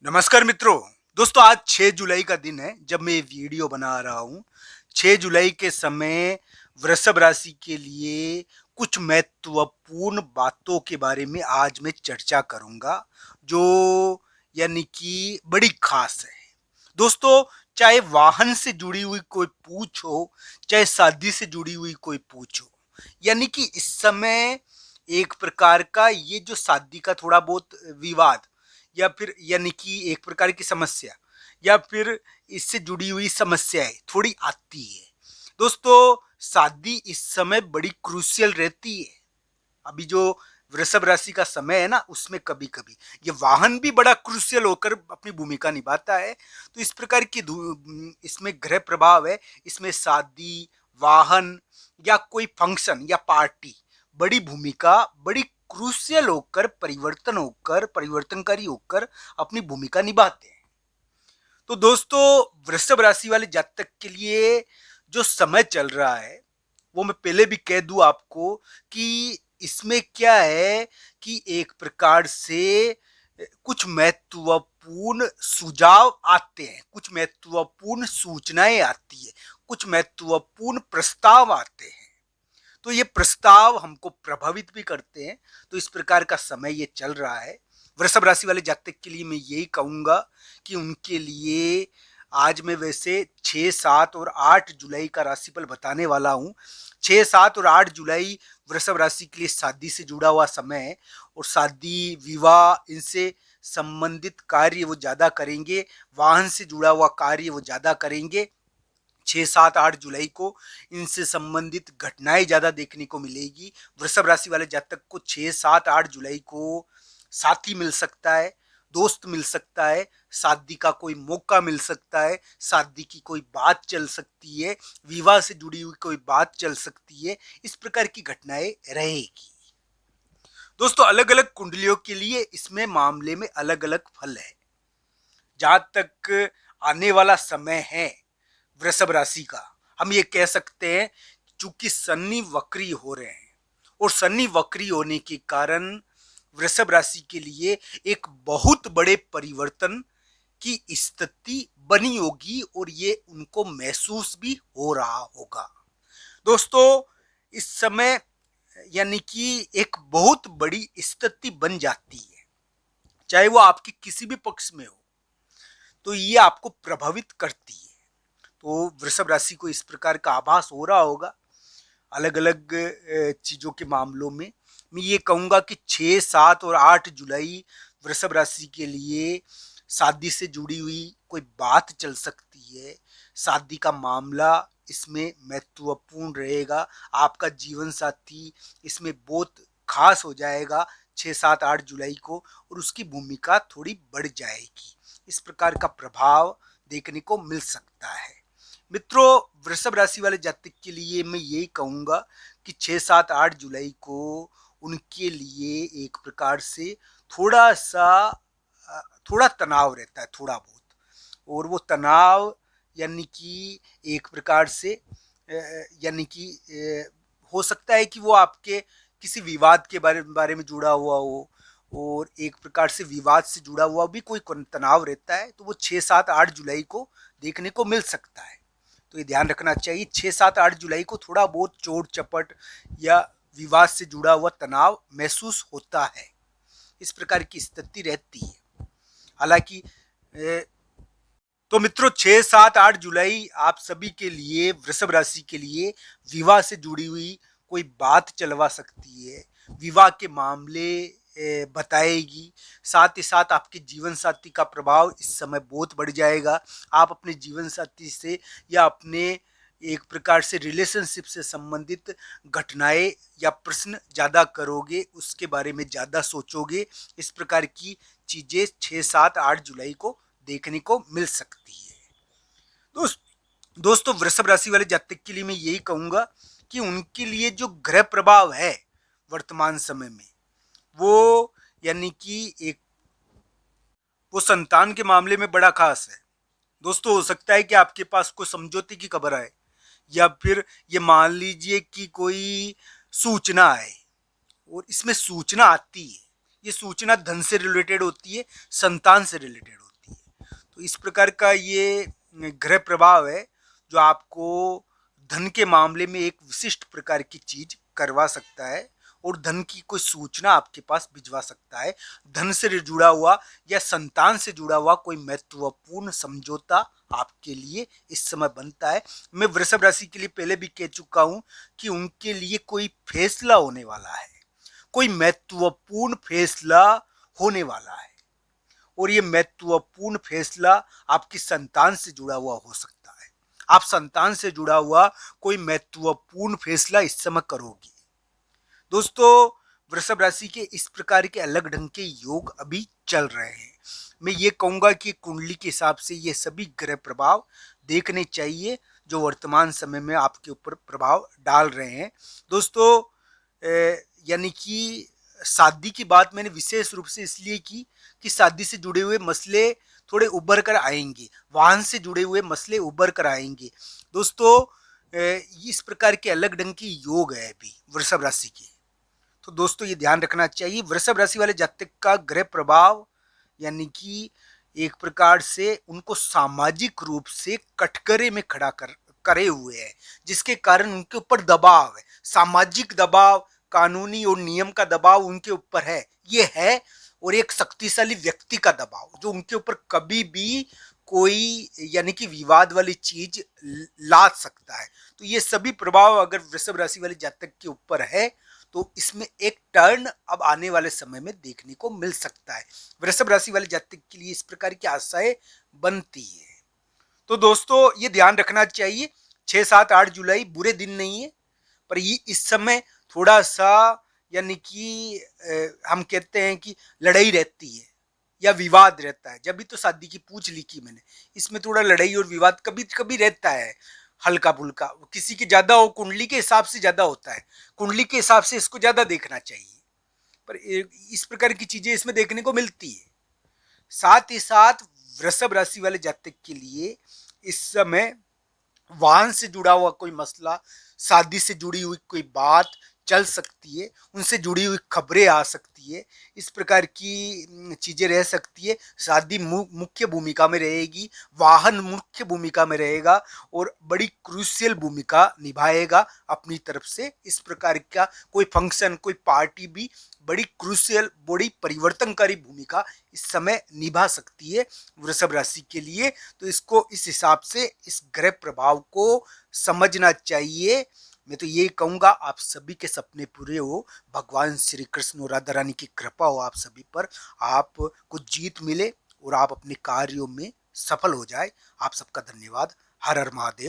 नमस्कार मित्रों। दोस्तों आज 6 जुलाई का दिन है जब मैं ये वीडियो बना रहा हूँ। 6 जुलाई के समय वृषभ राशि के लिए कुछ महत्वपूर्ण बातों के बारे में आज मैं चर्चा करूँगा, जो यानी कि बड़ी खास है। दोस्तों, चाहे वाहन से जुड़ी हुई कोई पूछ हो, चाहे शादी से जुड़ी हुई कोई पूछ हो, यानी कि इस समय एक प्रकार का ये जो शादी का थोड़ा बहुत विवाद या फिर यानी कि एक प्रकार की समस्या या फिर इससे जुड़ी हुई समस्याएं थोड़ी आती है। दोस्तों, शादी इस समय बड़ी क्रूशियल रहती है। अभी जो वृषभ राशि का समय है ना, उसमें कभी कभी ये वाहन भी बड़ा क्रूशियल होकर अपनी भूमिका निभाता है। तो इस प्रकार की इसमें ग्रह प्रभाव है। इसमें शादी, वाहन या कोई फंक्शन या पार्टी बड़ी भूमिका, बड़ी क्रूशियल होकर परिवर्तनकारी होकर अपनी भूमिका निभाते हैं। तो दोस्तों, वृषभ राशि वाले जातक के लिए जो समय चल रहा है, वो मैं पहले भी कह दूं आपको कि इसमें क्या है कि एक प्रकार से कुछ महत्वपूर्ण सुझाव आते हैं, कुछ महत्वपूर्ण सूचनाएं आती है, कुछ महत्वपूर्ण प्रस्ताव आते हैं। तो ये प्रस्ताव हमको प्रभावित भी करते हैं। तो इस प्रकार का समय ये चल रहा है। वृषभ राशि वाले जातक के लिए मैं यही कहूंगा कि उनके लिए आज मैं वैसे 6, 7 और 8 जुलाई का राशिफल बताने वाला हूँ। 6, 7 और 8 जुलाई वृषभ राशि के लिए शादी से जुड़ा हुआ समय है और शादी, विवाह, इनसे संबंधित कार्य वो ज़्यादा करेंगे। वाहन से जुड़ा हुआ कार्य वो ज़्यादा करेंगे। 6, 7, 8 जुलाई को इनसे संबंधित घटनाएं ज़्यादा देखने को मिलेगी। वृषभ राशि वाले जातक को 6, 7, 8 जुलाई को साथी मिल सकता है, दोस्त मिल सकता है, शादी का कोई मौका मिल सकता है, शादी की कोई बात चल सकती है, विवाह से जुड़ी हुई कोई बात चल सकती है। इस प्रकार की घटनाएं रहेगी। दोस्तों, अलग अलग कुंडलियों के लिए इसमें मामले में अलग अलग फल है। जहां तक आने वाला समय है वृषभ राशि का, हम ये कह सकते हैं चूंकि शनि वक्री हो रहे हैं और शनि वक्री होने के कारण वृषभ राशि के लिए एक बहुत बड़े परिवर्तन की स्थिति बनी होगी और ये उनको महसूस भी हो रहा होगा। दोस्तों, इस समय यानी कि एक बहुत बड़ी स्थिति बन जाती है, चाहे वो आपके किसी भी पक्ष में हो, तो ये आपको प्रभावित करती है। तो वृषभ राशि को इस प्रकार का आभास हो रहा होगा अलग अलग चीज़ों के मामलों में। मैं ये कहूँगा कि 6, 7 और 8 जुलाई वृषभ राशि के लिए शादी से जुड़ी हुई कोई बात चल सकती है। शादी का मामला इसमें महत्वपूर्ण रहेगा। आपका जीवन साथी इसमें बहुत खास हो जाएगा 6, 7, 8 जुलाई को और उसकी भूमिका थोड़ी बढ़ जाएगी। इस प्रकार का प्रभाव देखने को मिल सकता है। मित्रों, वृषभ राशि वाले जातक के लिए मैं यही कहूँगा कि 6, 7, 8 जुलाई को उनके लिए एक प्रकार से थोड़ा सा थोड़ा तनाव रहता है, थोड़ा बहुत। और वो तनाव यानी कि एक प्रकार से यानी कि हो सकता है कि वो आपके किसी विवाद के बारे में जुड़ा हुआ हो और एक प्रकार से विवाद से जुड़ा हुआ भी कोई तनाव रहता है। तो वो 6, 7, 8 जुलाई को देखने को मिल सकता है। तो ये ध्यान रखना चाहिए, 6, 7, 8 जुलाई को थोड़ा बहुत चोट चपट या विवाद से जुड़ा हुआ तनाव महसूस होता है। इस प्रकार की स्थिति रहती है। हालांकि तो मित्रों, 6, 7, 8 जुलाई आप सभी के लिए, वृषभ राशि के लिए विवाह से जुड़ी हुई कोई बात चलवा सकती है, विवाह के मामले बताएगी। साथ ही साथ आपके जीवन साथी का प्रभाव इस समय बहुत बढ़ जाएगा। आप अपने जीवन साथी से या अपने एक प्रकार से रिलेशनशिप से संबंधित घटनाएं या प्रश्न ज़्यादा करोगे, उसके बारे में ज़्यादा सोचोगे। इस प्रकार की चीज़ें 6, 7, 8 जुलाई को देखने को मिल सकती है। दोस्तों, वृषभ राशि वाले जातक के लिए मैं यही कहूँगा कि उनके लिए जो ग्रह प्रभाव है वर्तमान समय में, वो यानी कि एक वो संतान के मामले में बड़ा खास है। दोस्तों, हो सकता है कि आपके पास कोई समझौते की खबर आए या फिर ये मान लीजिए कि कोई सूचना आए और इसमें सूचना आती है, ये सूचना धन से रिलेटेड होती है, संतान से रिलेटेड होती है। तो इस प्रकार का ये ग्रह प्रभाव है जो आपको धन के मामले में एक विशिष्ट प्रकार की चीज करवा सकता है और धन की कोई सूचना आपके पास भिजवा सकता है। धन से जुड़ा हुआ या संतान से जुड़ा हुआ कोई महत्वपूर्ण समझौता आपके लिए इस समय बनता है। मैं वृषभ राशि के लिए पहले भी कह चुका हूं कि उनके लिए कोई फैसला होने वाला है, कोई महत्वपूर्ण फैसला होने वाला है और ये महत्वपूर्ण फैसला आपकी संतान से जुड़ा हुआ हो सकता है। आप संतान से जुड़ा हुआ कोई महत्वपूर्ण फैसला इस समय करोगे। दोस्तों, वृषभ राशि के इस प्रकार के अलग ढंग के योग अभी चल रहे हैं। मैं ये कहूंगा कि कुंडली के हिसाब से ये सभी ग्रह प्रभाव देखने चाहिए जो वर्तमान समय में आपके ऊपर प्रभाव डाल रहे हैं। दोस्तों, यानी कि शादी की बात मैंने विशेष रूप से इसलिए की कि शादी से जुड़े हुए मसले थोड़े उभर कर आएंगे, वाहन से जुड़े हुए मसले उभर कर आएंगे। दोस्तों, इस प्रकार के अलग ढंग के योग है अभी वृषभ राशि के। तो दोस्तों, ये ध्यान रखना चाहिए वृषभ राशि वाले जातक का ग्रह प्रभाव यानी कि एक प्रकार से उनको सामाजिक रूप से कटघरे में खड़ा करे हुए है, जिसके कारण उनके ऊपर दबाव है, सामाजिक दबाव, कानूनी और नियम का दबाव उनके ऊपर है, ये है। और एक शक्तिशाली व्यक्ति का दबाव जो उनके ऊपर कभी भी कोई यानी कि विवाद वाली चीज ला सकता है। तो ये सभी प्रभाव अगर वृषभ राशि वाले जातक के ऊपर है तो इसमें एक टर्न अब आने वाले समय में देखने को मिल सकता है। वृषभ राशि वाले जातक के लिए इस प्रकार की आशाएं बनती है। तो दोस्तों, ये ध्यान रखना चाहिए 6, 7, 8 जुलाई बुरे दिन नहीं है, पर ये इस समय थोड़ा सा यानी कि हम कहते हैं कि लड़ाई रहती है या विवाद रहता है। जब भी तो शादी की पूछ लिखी मैंने, इसमें थोड़ा लड़ाई और विवाद कभी कभी रहता है, हल्का फुल्का, किसी की ज्यादा हो, कुंडली के हिसाब से ज्यादा होता है, कुंडली के हिसाब से इसको ज्यादा देखना चाहिए, पर इस प्रकार की चीजें इसमें देखने को मिलती है। साथ ही साथ वृषभ राशि वाले जातक के लिए इस समय वाहन से जुड़ा हुआ कोई मसला, शादी से जुड़ी हुई कोई बात चल सकती है, उनसे जुड़ी हुई खबरें आ सकती है, इस प्रकार की चीजें रह सकती है। शादी मुख्य भूमिका में रहेगी, वाहन मुख्य भूमिका में रहेगा और बड़ी क्रूशियल भूमिका निभाएगा अपनी तरफ से। इस प्रकार का कोई फंक्शन, कोई पार्टी भी बड़ी क्रूशियल, बड़ी परिवर्तनकारी भूमिका इस समय निभा सकती है वृषभ राशि के लिए। तो इसको इस हिसाब से इस ग्रह प्रभाव को समझना चाहिए। मैं तो ये कहूंगा आप सभी के सपने पूरे हो, भगवान श्री कृष्ण और राधा रानी की कृपा हो आप सभी पर, आपको जीत मिले और आप अपने कार्यों में सफल हो जाए। आप सबका धन्यवाद। हर हर महादेव।